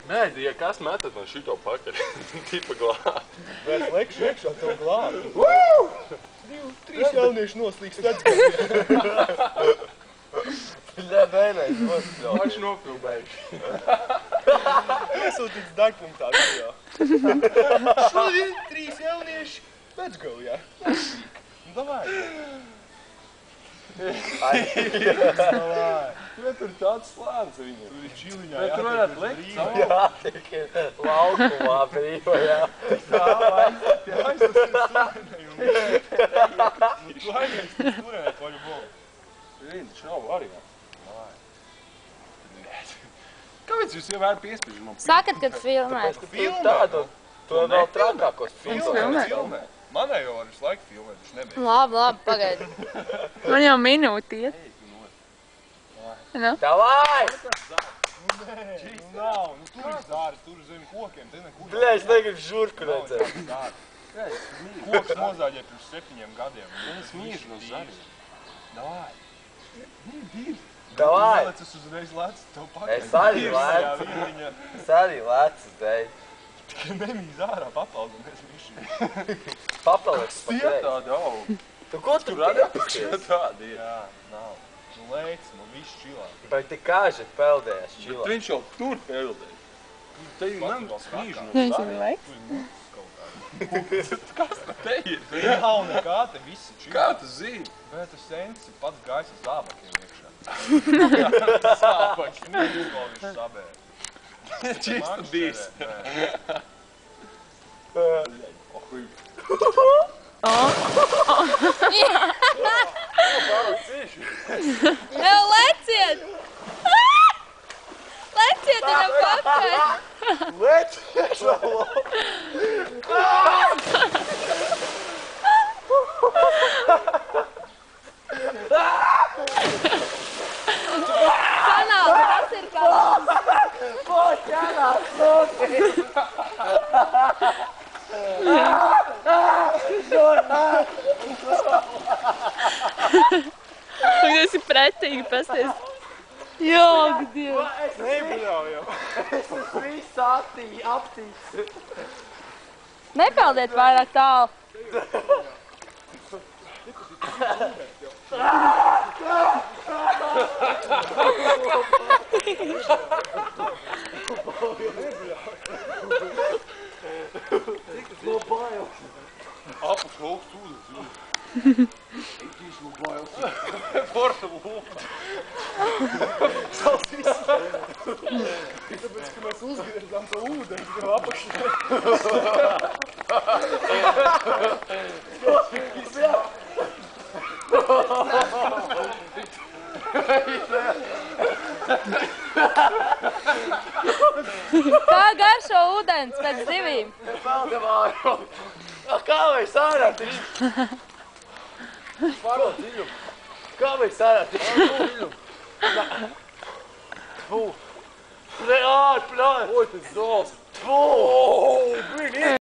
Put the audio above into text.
Nē, ja kas metat man šito pakaļ, tipa glābi. Bet lekšu iekšā tev glābi. 3 jaunieši noslīgs vecgadi. Bļā, vēlreiz nospļaut. Paši nofilmējuši. Iesūtīts degpunktā video. Šodien 3 jaunieši vecgaujā. Nu, davai. Ja tur tāds slēns viņam. Tur ir čiliņā. Bet tur varētu likt savu. Jā, tiek laukumā brīvajā. Jā, aiztas ir stūrenējumu. Laimēs ir stūrenē poļu bolu. Viens šau variants. Kāpēc jūs jau vēr piespiežat man? Sakat, kad filmēt. Filmē tādu, to vēl trakākos Filmē. filmē. Manējo var visu laiku filmēt, viņš nebeidz. Labi, pagaidi. Man jau minūti iet. Nu? Davai! Nav, nu tur ir zāris, tur zem kokiem, te nekur. Bļā, es negribu žurku redzēt. Koks nozāģē pirms 7 gadiem. Es mīžu no zaļiem. Davai. Davai! Es uzreiz lecu tev pakaļ. Es arī lecu. Es arī lecu, dēļ. Tikai nemīz ārā papaldamies viši. Papaliks pat Stiet reiz. tādi augi. Tu ko tu Tur arī piepasties? apakšā tādi ir. Jā, nav. Nu lēc, nu viss čilā. Bet tik kāži peldējas Bet čilā. viņš jau tur peldē. Te jau man smīžu no Viņš ir zaļiem. laiks. Tur ir mūks kaut kāda. Kas te ir? Tur nav nekā, te visi čilā. Kā tu zini? Bet tas sens ir pats gājis ar zābakiem iekšā. Zābaki, nezinu, ko viņš sabēr. Čista dīs. Leciet! Leciet viņam pakaļ! Lec! Iekšā Kanāls, tas ir kanāls! Poķanās notiek! Tu esi pretīgi pasties. Jā, Dievs. Es nebļaujam. Es esmu viss aptīts. Nepeldiet vairāk tālu. Apakš augst ūdens. Eģīs no bailes. Forša lūpa. Tāpēc, ka mēs uzgriezām to ūdeni, jau apakšā. Kā garšo ūdens pēc zivīm? Peldam ārā. Kā mēs ārā tiks? Pāro dziļumu. Kā mēs ārā tiks? Fū. Plē, ār, plē. Oi, tas zols. Fū. Bring it.